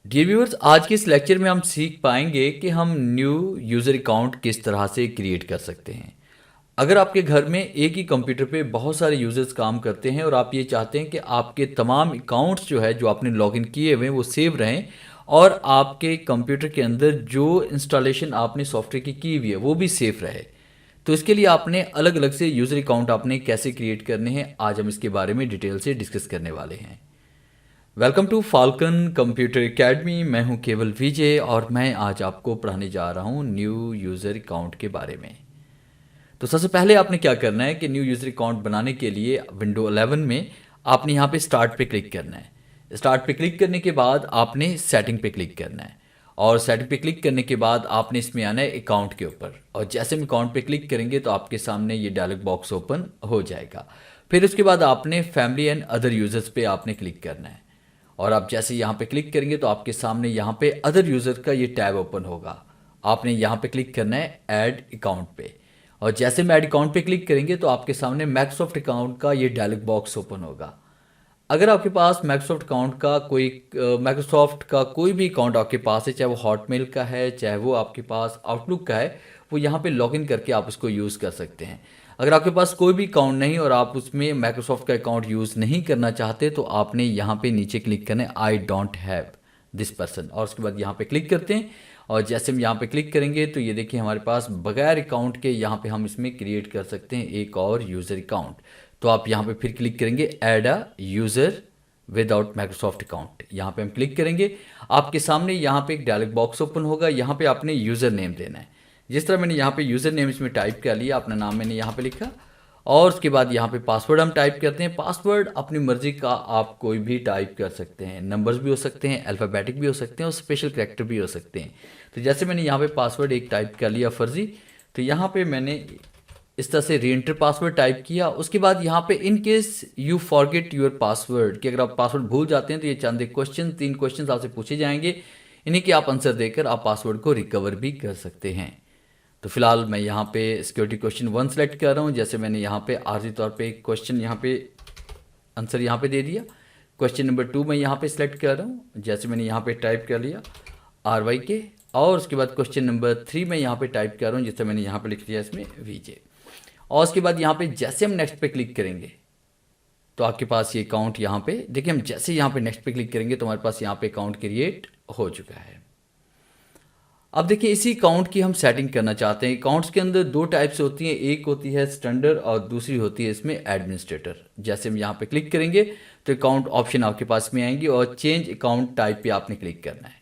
Dear viewers, आज के इस लेक्चर में हम सीख पाएंगे कि हम न्यू यूज़र अकाउंट किस तरह से क्रिएट कर सकते हैं। अगर आपके घर में एक ही कंप्यूटर पे बहुत सारे यूज़र्स काम करते हैं और आप ये चाहते हैं कि आपके तमाम अकाउंट्स जो है जो आपने लॉगिन किए हुए हैं वो सेव रहें और आपके कंप्यूटर के अंदर जो इंस्टॉलेशन आपने सॉफ्टवेयर की हुई है वो भी सेफ रहे, तो इसके लिए आपने अलग अलग से यूज़र अकाउंट आपने कैसे क्रिएट करने हैं, आज हम इसके बारे में डिटेल से डिस्कस करने वाले हैं। Welcome to Falcon computer academy. मैं हूं केवल विजय और मैं आज आपको पढ़ाने जा रहा हूं न्यू यूज़र अकाउंट के बारे में। तो सबसे पहले आपने क्या करना है कि न्यू यूज़र अकाउंट बनाने के लिए विंडो 11 में आपने यहां पे स्टार्ट पे क्लिक करना है। स्टार्ट पे क्लिक करने के बाद आपने सेटिंग पे क्लिक करना है और सेटिंग पे क्लिक करने के बाद आपने इसमें आना है अकाउंट के ऊपर, और जैसे हम अकाउंट पे क्लिक करेंगे तो आपके सामने ये डायलॉग बॉक्स ओपन हो जाएगा। फिर उसके बाद आपने फैमिली एंड अदर यूज़र्स पे आपने क्लिक करना है और आप जैसे यहाँ पे क्लिक करेंगे तो आपके सामने यहाँ पे अदर यूज़र का ये टैब ओपन होगा। आपने यहाँ पे क्लिक करना है ऐड अकाउंट पे, और जैसे हम ऐड अकाउंट पे क्लिक करेंगे तो आपके सामने माइक्रोसॉफ्ट अकाउंट का ये डायलॉग बॉक्स ओपन होगा। अगर आपके पास माइक्रोसॉफ्ट का कोई भी अकाउंट आपके पास है, चाहे वो हॉटमेल का है चाहे वो आपके पास आउटलुक का है, वो यहाँ पे लॉगिन करके आप उसको यूज़ कर सकते हैं। अगर आपके पास कोई भी अकाउंट नहीं और आप उसमें माइक्रोसॉफ्ट का अकाउंट यूज़ नहीं करना चाहते तो आपने यहाँ पे नीचे क्लिक करना है I don't have this person, और उसके बाद यहाँ पे क्लिक करते हैं। और जैसे हम यहाँ पे क्लिक करेंगे तो ये देखिए हमारे पास बगैर अकाउंट के यहाँ पे हम इसमें क्रिएट कर सकते हैं एक और यूज़र अकाउंट। तो आप यहाँ पे फिर क्लिक करेंगे ऐड अ यूज़र विदाउट माइक्रोसॉफ्ट अकाउंट, यहाँ पे हम क्लिक करेंगे। आपके सामने यहाँ पे एक डायलॉग बॉक्स ओपन होगा, यहाँ पे आपने यूज़र नेम देना है। जिस तरह मैंने यहाँ पे यूज़र नेम इसमें टाइप कर लिया, अपना नाम मैंने यहाँ पे लिखा, और उसके बाद यहाँ पे पासवर्ड हम टाइप करते हैं। पासवर्ड अपनी मर्जी का आप कोई भी टाइप कर सकते हैं, नंबर्स भी हो सकते हैं, अल्फ़ाबेटिक भी हो सकते हैं और स्पेशल कैरेक्टर भी हो सकते हैं। तो जैसे मैंने यहाँ पे पासवर्ड एक टाइप कर लिया फर्जी, तो यहाँ पे मैंने इस तरह से री एंटर पासवर्ड टाइप किया। उसके बाद यहाँ पे in case you forget your password, कि अगर आप पासवर्ड भूल जाते हैं तो ये चंद क्वेश्चन 3 क्वेश्चन आपसे पूछे जाएंगे, इन्हीं के आप आंसर देकर आप पासवर्ड को रिकवर भी कर सकते हैं। तो फिलहाल मैं यहाँ पे सिक्योरिटी क्वेश्चन 1 सेलेक्ट कर रहा हूँ। जैसे मैंने यहाँ पे आर्जी तौर पे क्वेश्चन यहाँ पे आंसर यहाँ पे दे दिया। क्वेश्चन नंबर 2 मैं यहाँ पे सिलेक्ट कर रहा हूँ, जैसे मैंने यहाँ पे टाइप कर लिया RYK, और उसके बाद क्वेश्चन नंबर 3 मैं यहाँ पे टाइप कर रहा हूँ, जैसे मैंने यहाँ पे लिख लिया इसमें VJ। और उसके बाद यहाँ पे जैसे हम नेक्स्ट पे क्लिक करेंगे तो आपके पास ये अकाउंट यहाँ पे देखिए, हम जैसे यहाँ पे नेक्स्ट पे क्लिक करेंगे तो हमारे पास यहाँ पे अकाउंट क्रिएट हो चुका है। अब देखिए इसी अकाउंट की हम सेटिंग करना चाहते हैं। अकाउंट्स के अंदर 2 टाइप्स होती हैं, एक होती है स्टैंडर्ड और दूसरी होती है इसमें एडमिनिस्ट्रेटर। जैसे हम यहाँ पे क्लिक करेंगे तो अकाउंट ऑप्शन आपके पास में आएंगी और चेंज अकाउंट टाइप पे आपने क्लिक करना है।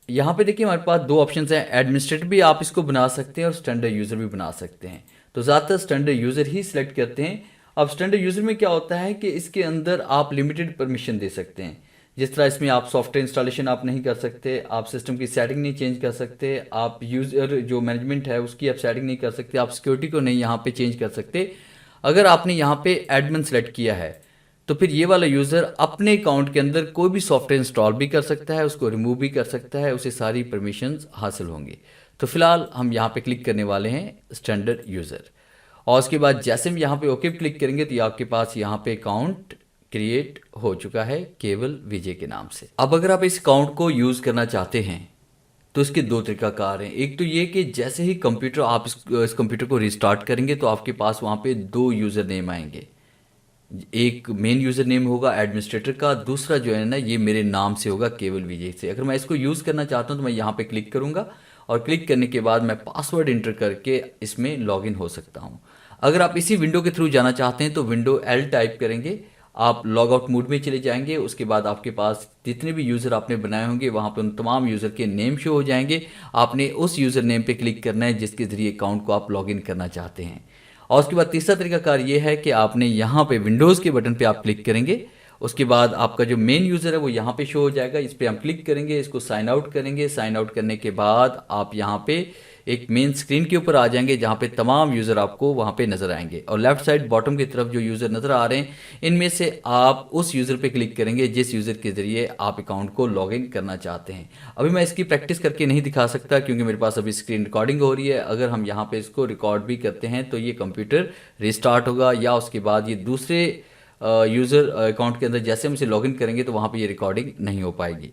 यहाँ पे देखिए हमारे पास 2 ऑप्शन हैं, एडमिनिस्ट्रेटर भी आप इसको बना सकते हैं और स्टैंडर्ड यूज़र भी बना सकते हैं। तो ज़्यादातर स्टैंडर्ड यूज़र ही सिलेक्ट करते हैं। अब स्टैंडर्ड यूज़र में क्या होता है कि इसके अंदर आप लिमिटेड परमिशन दे सकते हैं। जिस तरह इसमें आप सॉफ्टवेयर इंस्टॉलेशन आप नहीं कर सकते, आप सिस्टम की सेटिंग नहीं चेंज कर सकते, आप यूज़र जो मैनेजमेंट है उसकी आप सेटिंग नहीं कर सकते, आप सिक्योरिटी को नहीं यहाँ पे चेंज कर सकते। अगर आपने यहाँ पे एडमिन सेलेक्ट किया है तो फिर ये वाला यूज़र अपने अकाउंट के अंदर कोई भी सॉफ्टवेयर इंस्टॉल भी कर सकता है, उसको रिमूव भी कर सकता है, उसे सारी परमिशंस हासिल होंगी। तो फिलहाल हम यहाँ पे क्लिक करने वाले हैं स्टैंडर्ड यूज़र, और उसके बाद जैसे हम यहाँ पे ओके क्लिक करेंगे तो ये आपके पास यहाँ पे अकाउंट क्रिएट हो चुका है केवल विजय के नाम से। अब अगर आप इस अकाउंट को यूज़ करना चाहते हैं तो इसके 2 तरीकाकार हैं। एक तो ये कि जैसे ही कंप्यूटर आप इस कंप्यूटर को रिस्टार्ट करेंगे तो आपके पास वहाँ पे 2 यूज़र नेम आएंगे। एक मेन यूज़र नेम होगा एडमिनिस्ट्रेटर का, दूसरा जो है ना ये मेरे नाम से होगा केवल विजय से। अगर मैं इसको यूज़ करना चाहता हूँ तो मैं यहाँ पे क्लिक करूँगा और क्लिक करने के बाद मैं पासवर्ड इंटर करके इसमें लॉगिन हो सकता हूँ। अगर आप इसी विंडो के थ्रू जाना चाहते हैं तो विंडो L टाइप करेंगे, आप लॉग आउट मोड में चले जाएंगे। उसके बाद आपके पास जितने भी यूज़र आपने बनाए होंगे वहाँ पे उन तमाम यूज़र के नेम शो हो जाएंगे। आपने उस यूज़र नेम पे क्लिक करना है जिसके ज़रिए अकाउंट को आप लॉगिन करना चाहते हैं। और उसके बाद तीसरा तरीकाकार ये है कि आपने यहाँ पे विंडोज़ के बटन पे आप क्लिक करेंगे, उसके बाद आपका जो मेन यूज़र है वो यहाँ पे शो हो जाएगा। इस पर हम क्लिक करेंगे, इसको साइन आउट करेंगे। साइन आउट करने के बाद आप यहाँ पे एक मेन स्क्रीन के ऊपर आ जाएंगे जहाँ पे तमाम यूज़र आपको वहाँ पे नज़र आएंगे, और लेफ्ट साइड बॉटम की तरफ जो यूज़र नज़र आ रहे हैं इनमें से आप उस यूज़र पे क्लिक करेंगे जिस यूज़र के ज़रिए आप अकाउंट को लॉगिन करना चाहते हैं। अभी मैं इसकी प्रैक्टिस करके नहीं दिखा सकता क्योंकि मेरे पास अभी स्क्रीन रिकॉर्डिंग हो रही है। अगर हम यहाँ पे इसको रिकॉर्ड भी करते हैं तो ये कंप्यूटर रिस्टार्ट होगा या उसके बाद ये दूसरे यूज़र अकाउंट के अंदर जैसे हम इसे लॉगिन करेंगे तो वहाँ पे ये रिकॉर्डिंग नहीं हो पाएगी।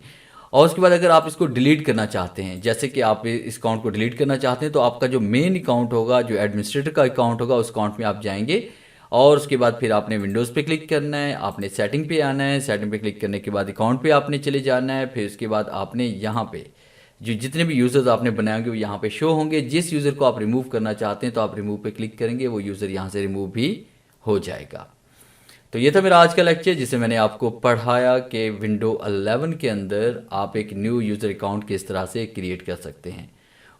और उसके बाद अगर आप इसको डिलीट करना चाहते हैं, जैसे कि आप इस अकाउंट को डिलीट करना चाहते हैं, तो आपका जो मेन अकाउंट होगा, जो एडमिनिस्ट्रेटर का अकाउंट होगा, उस अकाउंट में आप जाएंगे और उसके बाद फिर आपने विंडोज़ पे क्लिक करना है, आपने सेटिंग पे आना है, सेटिंग पे क्लिक करने के बाद अकाउंट पे आपने चले जाना है। फिर उसके बाद आपने यहाँ पे जो जितने भी यूज़र्स आपने बनाए होंगे वो यहाँ पे शो होंगे। जिस यूज़र को आप रिमूव करना चाहते हैं तो आप रिमूव पे क्लिक करेंगे, वो यूज़र यहाँ से रिमूव भी हो जाएगा। तो ये था मेरा आज का लेक्चर, जिसे मैंने आपको पढ़ाया कि विंडो 11 के अंदर आप एक न्यू यूज़र अकाउंट किस तरह से क्रिएट कर सकते हैं।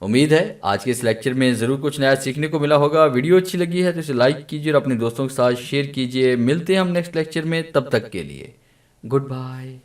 उम्मीद है आज के इस लेक्चर में ज़रूर कुछ नया सीखने को मिला होगा। वीडियो अच्छी लगी है तो इसे लाइक कीजिए और अपने दोस्तों के साथ शेयर कीजिए। मिलते हैं हम नेक्स्ट लेक्चर में, तब तक के लिए गुड बाय।